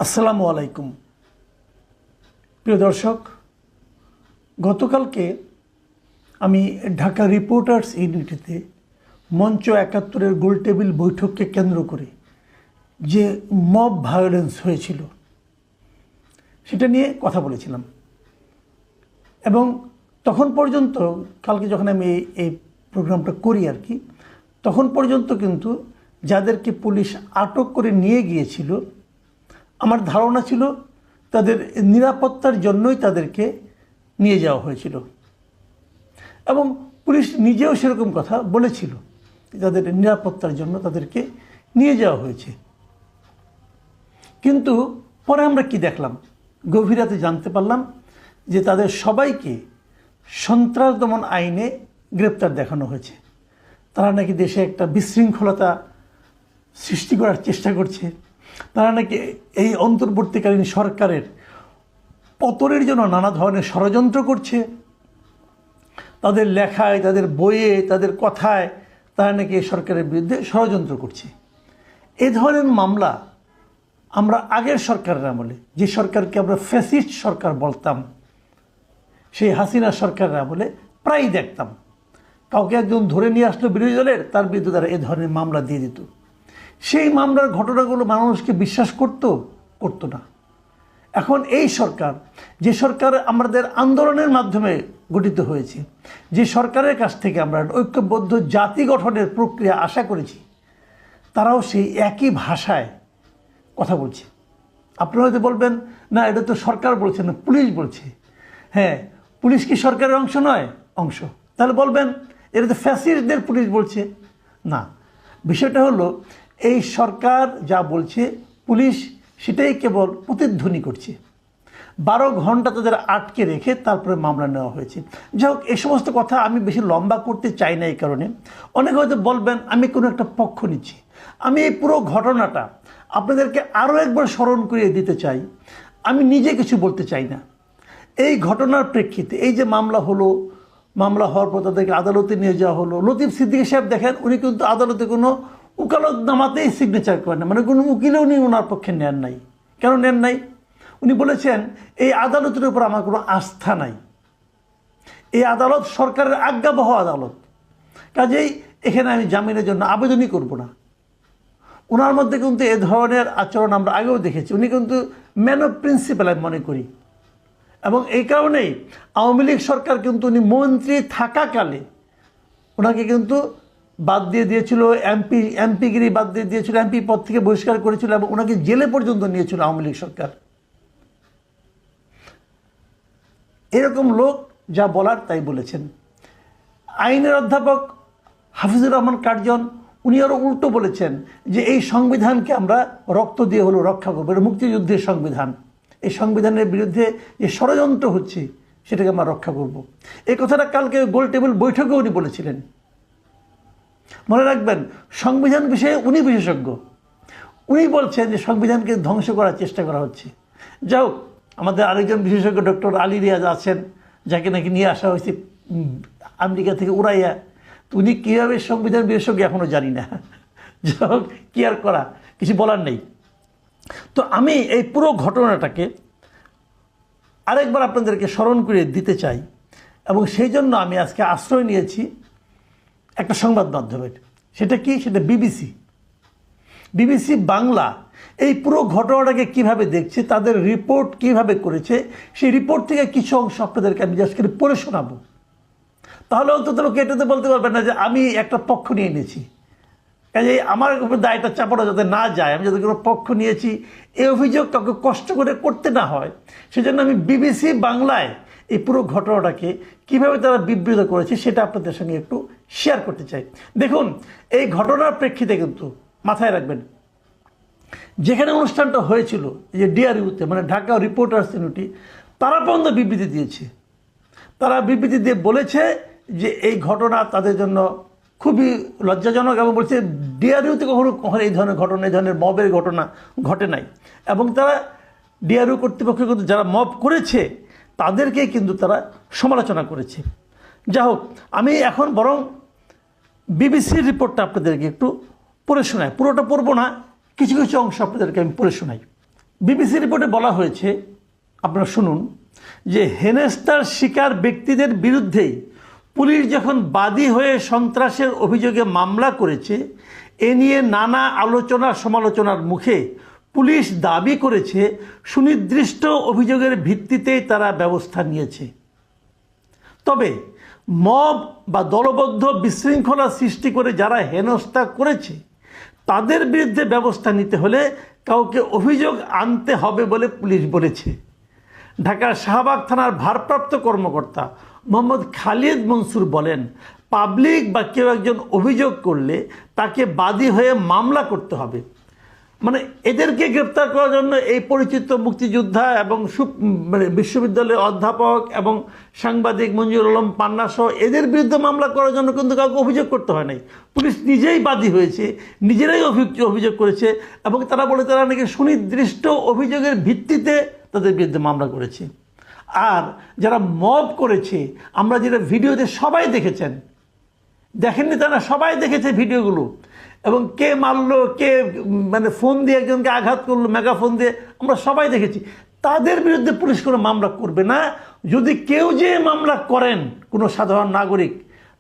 আসসালামু আলাইকুম প্রিয় দর্শক, গতকালকে আমি ঢাকা রিপোর্টার্স ইউনিটিতে মঞ্চ ৭১-এর গোলটেবিল বৈঠককে কেন্দ্র করে যে মব ভায়োলেন্স হয়েছিল সেটা নিয়ে কথা বলেছিলাম। এবং তখন পর্যন্ত কালকে যখন আমি এই প্রোগ্রামটা করি তখন পর্যন্ত কিন্তু যাদেরকে পুলিশ আটক করে নিয়ে গিয়েছিল আমার ধারণা ছিল তাদের নিরাপত্তার জন্যই তাদেরকে নিয়ে যাওয়া হয়েছিল, এবং পুলিশ নিজেও সেরকম কথা বলেছিল, তাদের নিরাপত্তার জন্য তাদেরকে নিয়ে যাওয়া হয়েছে। কিন্তু পরে আমরা কি দেখলাম, গভীর রাতে জানতে পারলাম যে তাদের সবাইকে সন্ত্রাস দমন আইনে গ্রেপ্তার দেখানো হয়েছে। তারা নাকি দেশে একটা বিশৃঙ্খলতা সৃষ্টি করার চেষ্টা করছে, তারা নাকি এই অন্তর্বর্তীকালীন সরকারের পতনের জন্য নানা ধরনের ষড়যন্ত্র করছে। তাদের লেখায়, তাদের বইয়ে, তাদের কথায় তারা নাকি এই সরকারের বিরুদ্ধে ষড়যন্ত্র করছে। এ ধরনের মামলা আমরা আগের সরকারের আমলে, যে সরকারকে আমরা ফ্যাসিস্ট সরকার বলতাম, সেই হাসিনা সরকারের আমলে প্রায়ই দেখতাম। কাউকে একজন ধরে নিয়ে আসলো বিরোধী দলের, তার বিরুদ্ধে তারা এ ধরনের মামলা দিয়ে দিত। সেই মামলার ঘটনাগুলো মানুষকে বিশ্বাস করতো না। এখন এই সরকার, যে সরকার আমাদের আন্দোলনের মাধ্যমে গঠিত হয়েছে, যে সরকারের কাছ থেকে আমরা ঐক্যবদ্ধ জাতি গঠনের প্রক্রিয়া আশা করেছি, তারাও সেই একই ভাষায় কথা বলছে। আপনারা হয়তো বলবেন, না এটা তো সরকার বলছে না, পুলিশ বলছে। হ্যাঁ, পুলিশ কি সরকারের অংশ নয়? অংশ। তাহলে বলবেন এটা তো ফ্যাসিস্টদের পুলিশ বলছে। না, বিষয়টা হলো এই সরকার যা বলছে পুলিশ সেটাই কেবল প্রতিধ্বনি করছে। 12 ঘন্টা তাদের আটকে রেখে তারপরে মামলা নেওয়া হয়েছে। যাই হোক, এই সমস্ত কথা আমি বেশি লম্বা করতে চাই না। এই কারণে অনেকে হয়তো বলবেন আমি কোনো একটা পক্ষ নিচ্ছি। আমি এই পুরো ঘটনাটা আপনাদেরকে আরও একবার স্মরণ করিয়ে দিতে চাই। আমি নিজে কিছু বলতে চাই না। এই ঘটনার প্রেক্ষিতে এই যে মামলা হলো, মামলা হওয়ার পর তাদেরকে আদালতে নিয়ে যাওয়া হলো। লতিফ সিদ্দিকী সাহেব দেখেন, উনি কিন্তু আদালতে কোনো উকালতনামাতেই সিগনেচার করেন না, মানে কোনো উকিলও উনি ওনার পক্ষে নেন নাই। কেন নেন নাই? উনি বলেছেন এই আদালতের উপর আমার কোনো আস্থা নাই। এই আদালত সরকারের আজ্ঞাবহ আদালত, কাজেই এখানে আমি জামিনের জন্য আবেদনই করব না। ওনার মধ্যে কিন্তু এ ধরনের আচরণ আমরা আগেও দেখেছি। উনি কিন্তু ম্যান অফ প্রিন্সিপাল আমি মনে করি, এবং এই কারণেই আওয়ামী লীগ সরকার কিন্তু উনি মন্ত্রী থাকাকালে ওনাকে কিন্তু বাদ দিয়ে দিয়েছিল, এমপিগিরি বাদ দিয়ে দিয়েছিল, এমপি পদ থেকে বহিষ্কার করেছিল, এবং ওনাকে জেলে পর্যন্ত নিয়েছিল আওয়ামী লীগ সরকার। এরকম লোক যা বলার তাই বলেছেন। আইনের অধ্যাপক হাফিজুর রহমান কার্জন উনি আরও উল্টো বলেছেন যে এই সংবিধানকে আমরা রক্ত দিয়ে হলো রক্ষা করবো, এটা মুক্তিযুদ্ধের সংবিধান। এই সংবিধানের বিরুদ্ধে যে ষড়যন্ত্র হচ্ছে সেটাকে আমরা রক্ষা করব। এই কথাটা কালকে গোলটেবিল বৈঠকে উনি বলেছিলেন। মনে রাখবেন, সংবিধান বিষয়ে উনি বিশেষজ্ঞ। উনি বলছেন যে সংবিধানকে ধ্বংস করার চেষ্টা করা হচ্ছে। যাই হোক, আমাদের আরেকজন বিশেষজ্ঞ ডক্টর আলী রিয়াজ আছেন, যাকে নাকি নিয়ে আসা হয়েছে আমেরিকা থেকে উড়াইয়া। তো উনি কীভাবে সংবিধান বিশেষজ্ঞ এখনও জানি না। যাই হোক, কি আর করা, কিছু বলার নেই। তো আমি এই পুরো ঘটনাটাকে আরেকবার আপনাদেরকে স্মরণ করে দিতে চাই, এবং সেই জন্য আমি আজকে আশ্রয় নিয়েছি একটা সংবাদ মাধ্যমের। সেটা কি? সেটা বিবিসি বাংলা এই পুরো ঘটনাটাকে কিভাবে দেখছে, তাদের রিপোর্ট কিভাবে করেছে, সেই রিপোর্ট থেকে কিছু অংশ আপনাদেরকে আমি জাস্ট করে পড়ে শোনাবো। তাহলে অন্তত লোক এটাতে বলতে পারবেন না যে আমি একটা পক্ষ নিয়ে নিয়েছি। কাজে আমার উপর দায়টা চাপানো যাতে না যায়, আমি যাতে কোনো পক্ষ নিয়েছি এই অভিযোগ কাউকে কষ্ট করে করতে না হয়, সেজন্য আমি বিবিসি বাংলায় এই পুরো ঘটনাটাকে কীভাবে তারা বিবৃত করেছে সেটা আপনাদের সঙ্গে একটু শেয়ার করতে চাই। দেখুন, এই ঘটনার প্রেক্ষিতে কিন্তু মাথায় রাখবেন, যেখানে অনুষ্ঠানটা হয়েছিল যে ডিআরইউতে, মানে ঢাকা রিপোর্টার্স ইউনিটি, তারা পর্যন্ত বিবৃতি দিয়েছে। তারা বিবৃতি দিয়ে বলেছে যে এই ঘটনা তাদের জন্য খুবই লজ্জাজনক, এবং বলছে ডিআরইউতে কখনো এই ধরনের ঘটনা, এই ধরনের মবের ঘটনা ঘটে নাই। এবং তারা ডিআরইউ কর্তৃপক্ষ কিন্তু যারা মব করেছে তাদেরকেই কিন্তু তারা সমালোচনা করেছে। যাই হোক, আমি এখন বরং বিবিসির রিপোর্টটা আপনাদেরকে একটু পড়ে শোনাই। পুরোটা পড়বো না, কিছু কিছু অংশ আপনাদেরকে আমি পড়ে শোনাই। বিবিসি রিপোর্টে বলা হয়েছে, আপনারা শুনুন, যে হেনস্থার শিকার ব্যক্তিদের বিরুদ্ধেই পুলিশ যখন বাদী হয়ে সন্ত্রাসের অভিযোগে মামলা করেছে, এ নিয়ে নানা আলোচনা সমালোচনার মুখে পুলিশ দাবি করেছে সুনির্দিষ্ট অভিযোগের ভিত্তিতেই তারা ব্যবস্থা নিয়েছে। তবে মব বা দলবদ্ধ বিশৃঙ্খলা সৃষ্টি করে যারা হেনস্থা করেছে তাদের বিরুদ্ধে ব্যবস্থা নিতে হলে কাউকে অভিযোগ আনতে হবে বলে পুলিশ বলেছে। ঢাকার শাহবাগ থানার ভারপ্রাপ্ত কর্মকর্তা মোহাম্মদ খালিদ মনসুর বলেন, পাবলিক বা কেউ একজন অভিযোগ করলে তাকে বাদী হয়ে মামলা করতে হবে। মানে এদেরকে গ্রেপ্তার করার জন্য এই পরিচিত মুক্তিযোদ্ধা এবং বিশ্ববিদ্যালয়ের অধ্যাপক এবং সাংবাদিক মঞ্জুর আলম পান্না সহ এদের বিরুদ্ধে মামলা করার জন্য কিন্তু কাউকে অভিযোগ করতে হয় নাই। পুলিশ নিজেই বাদী হয়েছে, নিজেরাই অভিযোগ করেছে এবং তারা বলে তারা নাকি সুনির্দিষ্ট অভিযোগের ভিত্তিতে তাদের বিরুদ্ধে মামলা করেছে। আর যারা মব করেছে, আমরা যেটা ভিডিওতে সবাই দেখেছেন, দেখেননি তা না, সবাই দেখেছে ভিডিওগুলো, এবং কে মারলো, কে ফোন দিয়ে একজনকে আঘাত করলো মেগাফোন দিয়ে, আমরা সবাই দেখেছি। তাদের বিরুদ্ধে পুলিশ কোনো মামলা করবে না। যদি কেউ যে মামলা করেন কোনো সাধারণ নাগরিক,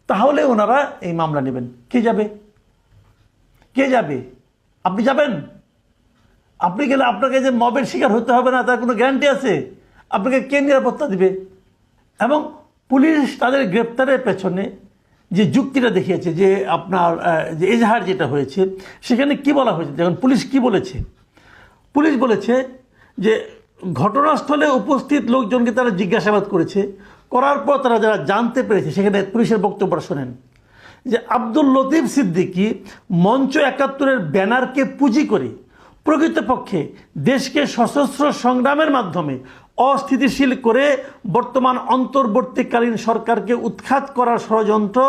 তাহলে ওনারা এই মামলা নেবেন। কে যাবে? কে যাবে? আপনি যাবেন? আপনি গেলে আপনাকে যে মবের শিকার হতে হবে না তার কোনো গ্যারান্টি আছে? আপনাকে কে নিরাপত্তা দিবে? এবং পুলিশ তাদের গ্রেপ্তারের পেছনে যে যুক্তিটা দেখিয়েছে, যে আপনার যে এজাহার যেটা হয়েছে, সেখানে কি বলা হয়েছে দেখুন। পুলিশ কি বলেছে? পুলিশ বলেছে যে ঘটনাস্থলে উপস্থিত লোকজনকে তারা জিজ্ঞাসাবাদ করেছে, করার পর তারা যারা জানতে পেরেছে, সেখানে পুলিশের বক্তব্য শোনেন যে আব্দুল লতিফ সিদ্দিকী মঞ্চ ৭১-এর ব্যানারকে পুঁজি করে প্রকৃতপক্ষে দেশকে সশস্ত্র সংগ্রামের মাধ্যমে অস্থিতিশীল করে বর্তমান অন্তর্বর্তীকালীন সরকারকে উৎখাত করার ষড়যন্ত্র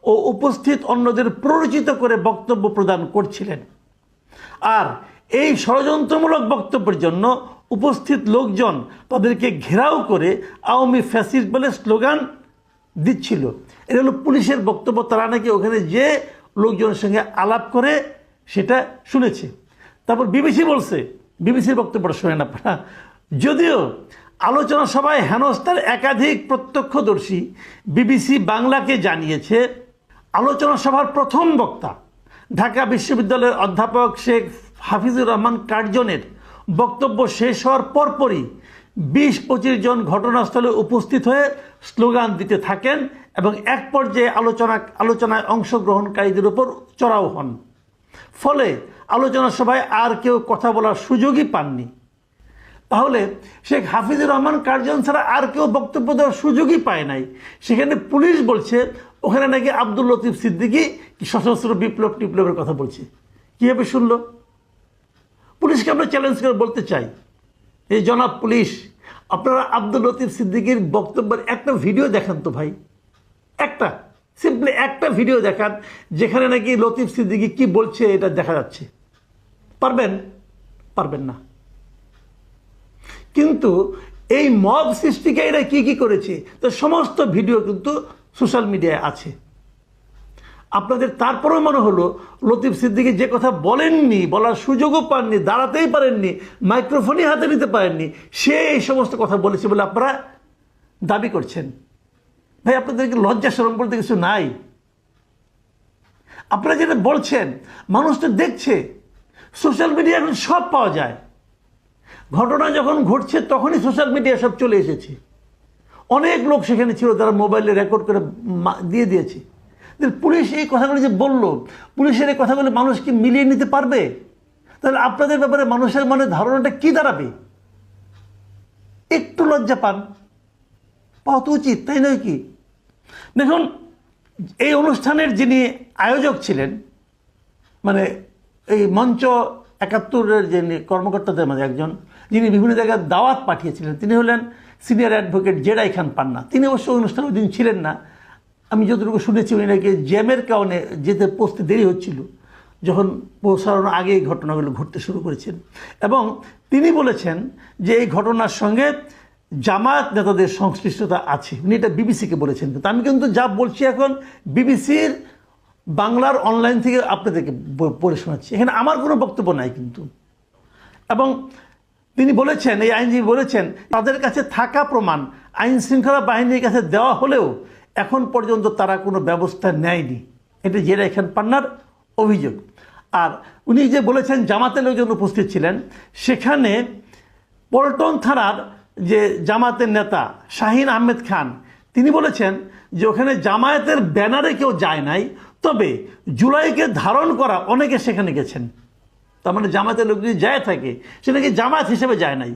ও উপস্থিত অন্যদের প্ররোচিত করে বক্তব্য প্রদান করছিলেন। আর এই ষড়যন্ত্রমূলক বক্তব্যের জন্য উপস্থিত লোকজন তাদেরকে ঘেরাও করে আওয়ামী ফ্যাসিস্ট বলে স্লোগান দিচ্ছিল। এটা হলো পুলিশের বক্তব্য। তারা নাকি ওখানে যে লোকজনের সঙ্গে আলাপ করে সেটা শুনেছে। তারপর বিবিসি বলছে, বিবিসির বক্তব্যটা শোনেন আপনারা, যদিও আলোচনা সভায় হেনস্থার একাধিক প্রত্যক্ষদর্শী বিবিসি বাংলাকে জানিয়েছে, আলোচনা সভার প্রথম বক্তা ঢাকা বিশ্ববিদ্যালয়ের অধ্যাপক শেখ হাফিজুর রহমান কার্জনের বক্তব্য শেষ হওয়ার পরপরই ২০-২৫ জন ঘটনাস্থলে উপস্থিত হয়ে স্লোগান দিতে থাকেন এবং এক পর্যায়ে আলোচনায় অংশগ্রহণকারীদের উপর চড়াও হন। ফলে আলোচনা সভায় আর কেউ কথা বলার সুযোগই পাননি। তাহলে শেখ হাফিজুর রহমান কার্জন ছাড়া আর কেউ বক্তব্য দেওয়ার সুযোগই পায় নাই। সেখানে পুলিশ বলছে ওখানে নাকি আব্দুল লতিফ সিদ্দিকী সশস্ত্র বিপ্লবের কথা বলছে। কীভাবে শুনলো? পুলিশকে আমরা চ্যালেঞ্জ করে বলতে চাই, এই জনাব পুলিশ, আপনারা আব্দুল লতিফ সিদ্দিকীর বক্তব্যের একটা ভিডিও দেখান তো ভাই, একটা সিম্পলি একটা ভিডিও দেখান যেখানে নাকি লতিফ সিদ্দিকী কি বলছে এটা দেখা যাচ্ছে। পারবেন? পারবেন না। কিন্তু এই মব সৃষ্টিকারীরা কি কি করেছে তো সমস্ত ভিডিও কিন্তু সোশ্যাল মিডিয়ায় আছে। আপনাদের তারপরেও মনে হলো লতিফ সিদ্দিকী যে কথা বলেননি, বলার সুযোগও পাননি, দাঁড়াতেই পারেননি, মাইক্রোফোনই হাতে নিতে পারেননি, সে এই সমস্ত কথা বলেছে বলে আপনারা দাবি করছেন। ভাই, আপনাদেরকে লজ্জা শরম বলতে কিছু নাই। আপনারা যেটা বলছেন মানুষ তো দেখছে, সোশ্যাল মিডিয়া এখন সব পাওয়া যায়। ঘটনা যখন ঘটছে তখনই সোশ্যাল মিডিয়া সব চলে এসেছে। অনেক লোক সেখানে ছিল যারা মোবাইলে রেকর্ড করে দিয়ে দিয়েছে। পুলিশ এই কথাগুলো যে বলল, পুলিশের এই কথাগুলো মানুষ কি মিলিয়ে নিতে পারবে? তাহলে আপনাদের ব্যাপারে মানুষের মনে ধারণাটা কি দাঁড়াবে? একটু লজ্জা পাওয়া তো উচিত, তাই নয় কি? দেখুন, এই অনুষ্ঠানের যিনি আয়োজক ছিলেন, এই মঞ্চ ৭১-এর যিনি কর্মকর্তাদের মাঝে একজন, যিনি বিভিন্ন জায়গায় দাওয়াত পাঠিয়েছিলেন, তিনি হলেন সিনিয়র অ্যাডভোকেট জেরাই খান পান্না। তিনি অবশ্য অনুষ্ঠানে ওই দিন ছিলেন না। আমি যতটুকু শুনেছি উনি নাকি জ্যামের কারণে যেতে পৌঁছতে দেরি হচ্ছিল, যখন পৌঁছানোর আগে এই ঘটনাগুলো ঘটতে শুরু করেছেন। এবং তিনি বলেছেন যে এই ঘটনার সঙ্গে জামায়াত নেতাদের সংশ্লিষ্টতা আছে। উনি এটা বিবিসিকে বলেছেন। কিন্তু আমি কিন্তু যা বলছি এখন বিবিসির বাংলার অনলাইন থেকে আপনাদেরকে পড়ে শোনাচ্ছি, এখানে আমার কোনো বক্তব্য নাই কিন্তু। এবং তিনি বলেছেন, এই আইনজীবী বলেছেন, তাদের কাছে থাকা প্রমাণ আইন শৃঙ্খলা বাহিনীর কাছে দেওয়া হলেও এখন পর্যন্ত তারা কোনো ব্যবস্থা নেয়নি। এটা জেরা খান পান্নার অভিযোগ। আর উনি যে বলেছেন জামাতের লোকজন উপস্থিত ছিলেন, সেখানে পল্টন থানার যে জামাতের নেতা শাহিন আহমেদ খান, তিনি বলেছেন যে ওখানে জামায়াতের ব্যানারে কেউ যায় নাই, তবে জুলাইকে ধারণ করা অনেকে সেখানে গেছেন। তার মানে জামায়াতের লোক যদি যায় থাকে, সেটা কি জামায়াত হিসেবে যায় নাই,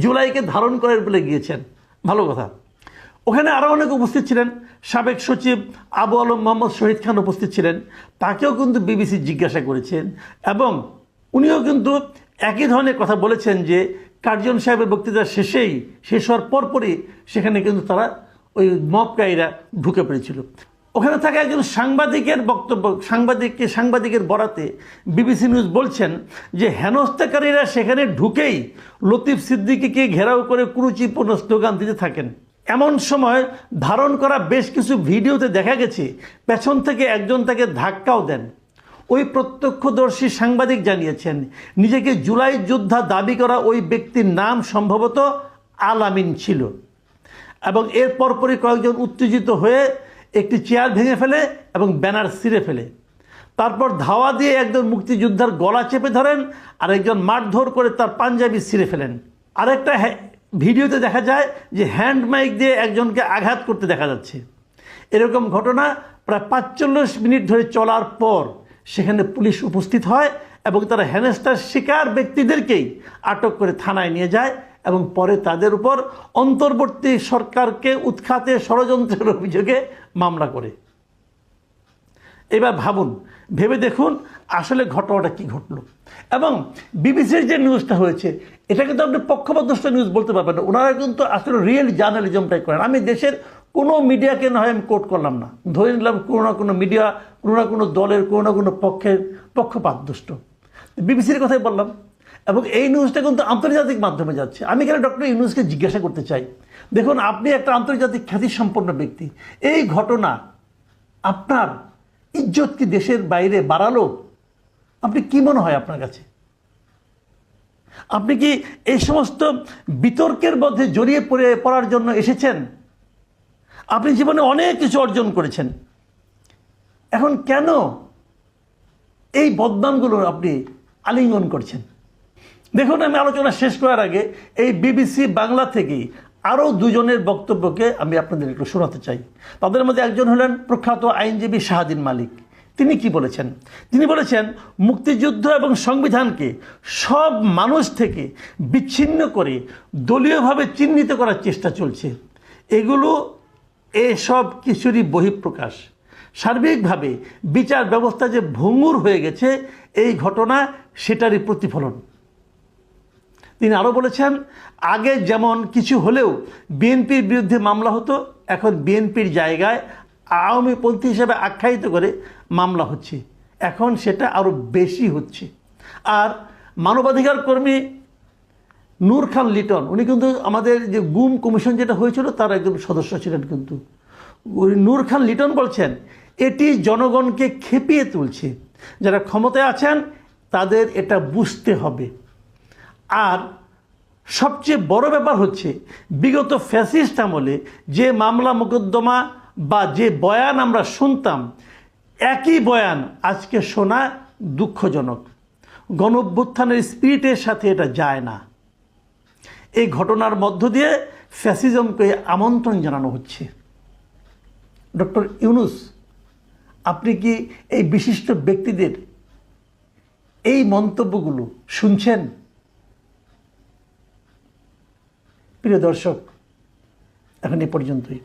জুলাইকে ধারণ করে বলে গিয়েছেন। ভালো কথা। ওখানে আরও অনেক উপস্থিত ছিলেন। সাবেক সচিব আবু আলম মোহাম্মদ শহীদ খান উপস্থিত ছিলেন, তাকেও কিন্তু বিবিসি জিজ্ঞাসা করেছেন এবং উনিও কিন্তু একই ধরনের কথা বলেছেন যে কার্জন সাহেবের বক্তৃতা শেষ হওয়ার পরপরই সেখানে কিন্তু তারা ওই মবকারীরা ঢুকে পড়েছিল। ওখানে থাকা একজন সাংবাদিকের বক্তব্য, সাংবাদিকের বরাতে বিবিসি নিউজ বলছেন যে হেনস্থাকারীরা সেখানে ঢুকেই লতিফ সিদ্দিকীকে ঘেরাও করে কুরুচিপূর্ণ স্লোগান দিতে থাকেন। এমন সময় ধারণ করা বেশ কিছু ভিডিওতে দেখা গেছে পেছন থেকে একজন তাকে ধাক্কাও দেন। ওই প্রত্যক্ষদর্শী সাংবাদিক জানিয়েছেন নিজেকে জুলাই যোদ্ধা দাবি করা ওই ব্যক্তির নাম সম্ভবত আলামিন ছিল এবং এর পরপরই কয়েকজন উত্তেজিত হয়ে একটি চেয়ার ভেঙে ফেলে এবং ব্যানার ছিঁড়ে ফেলে। তারপর ধাওয়া দিয়ে একজন মুক্তিযোদ্ধার গলা চেপে ধরেন আর একজন মারধর করে তার পাঞ্জাবি ছিঁড়ে ফেলেন। আরেকটা ভিডিওতে দেখা যায় যে হ্যান্ড মাইক দিয়ে একজনকে আঘাত করতে দেখা যাচ্ছে। এরকম ঘটনা প্রায় ৪৫ মিনিট ধরে চলার পর সেখানে পুলিশ উপস্থিত হয় এবং তারা হেনস্থার শিকার ব্যক্তিদেরকেই আটক করে থানায় নিয়ে যায় এবং পরে তাদের উপর অন্তর্বর্তী সরকারকে উৎখাতে ষড়যন্ত্রের অভিযোগে মামলা করে। এবার ভাবুন, ভেবে দেখুন আসলে ঘটনাটা কি ঘটলো। এবং বিবিসির যে নিউজটা হয়েছে, এটা কিন্তু আপনি পক্ষপাতদুষ্ট নিউজ বলতে পারবেন না। ওনারা কিন্তু আসলে রিয়েল জার্নালিজমটাই করেন। আমি দেশের কোনো মিডিয়াকে না হয় আমি কোট করলাম না, ধরে নিলাম কোনো না কোনো মিডিয়া, কোনো না কোনো দলের, কোনো না কোনো পক্ষের পক্ষপাতদুষ্ট। বিবিসির কথাই বললাম। এবং এই নিউজটা কিন্তু আন্তর্জাতিক মাধ্যমে যাচ্ছে। আমি এখানে ডক্টর ইউনূসকে জিজ্ঞাসা করতে চাই, দেখুন আপনি একটা আন্তর্জাতিক খ্যাতিসম্পন্ন ব্যক্তি, এই ঘটনা আপনার ইজ্জত কি দেশের বাইরে বাড়ালো? আপনি কি মনে হয় আপনার কাছে? আপনি কি এই সমস্ত বিতর্কের মধ্যে জড়িয়ে পড়ার জন্য এসেছেন? আপনি জীবনে অনেক কিছু অর্জন করেছেন, এখন কেন এই বদনামগুলো আপনি আলিঙ্গন করছেন? দেখুন, আমি আলোচনা শেষ করার আগে এই বিবিসি বাংলা থেকেই আরও দুজনের বক্তব্যকে আমি আপনাদের একটু শোনাতে চাই। তাদের মধ্যে একজন হলেন প্রখ্যাত আইনজীবী শাহদিন মালিক। তিনি কি বলেছেন? তিনি বলেছেন মুক্তিযুদ্ধ এবং সংবিধানকে সব মানুষ থেকে বিচ্ছিন্ন করে দলীয়ভাবে চিহ্নিত করার চেষ্টা চলছে। এসব কিছুরই বহিঃপ্রকাশ। সার্বিকভাবে বিচার ব্যবস্থা যে ভঙ্গুর হয়ে গেছে, এই ঘটনা সেটারই প্রতিফলন। তিনি আরও বলেছেন আগে যেমন কিছু হলেও বিএনপির বিরুদ্ধে মামলা হতো, এখন বিএনপির জায়গায় আওয়ামীপন্থী হিসেবে আখ্যায়িত করে মামলা হচ্ছে, এখন সেটা আরও বেশি হচ্ছে। আর মানবাধিকার কর্মী নূর খান লিটন, উনি কিন্তু আমাদের যে গুম কমিশন যেটা হয়েছিল তার একজন সদস্য ছিলেন, কিন্তু নূর খান লিটন বলছেন এটি জনগণকে খেপিয়ে তুলছে, যারা ক্ষমতায় আছেন তাদের এটা বুঝতে হবে। আর সবচেয়ে বড় ব্যাপার হচ্ছে বিগত ফ্যাসিস্ট আমলে যে মামলা মোকদ্দমা বা যে বয়ান আমরা শুনতাম, একই বয়ান আজকে শোনা দুঃখজনক। গণঅভ্যুত্থানের স্পিরিটের সাথে এটা যায় না। এই ঘটনার মধ্য দিয়ে ফ্যাসিজমকে আমন্ত্রণ জানানো হচ্ছে। ডক্টর ইউনূস, আপনি কি এই বিশিষ্ট ব্যক্তিদের এই মন্তব্যগুলো শুনছেন? প্রিয় দর্শক, এখন এ পর্যন্তই।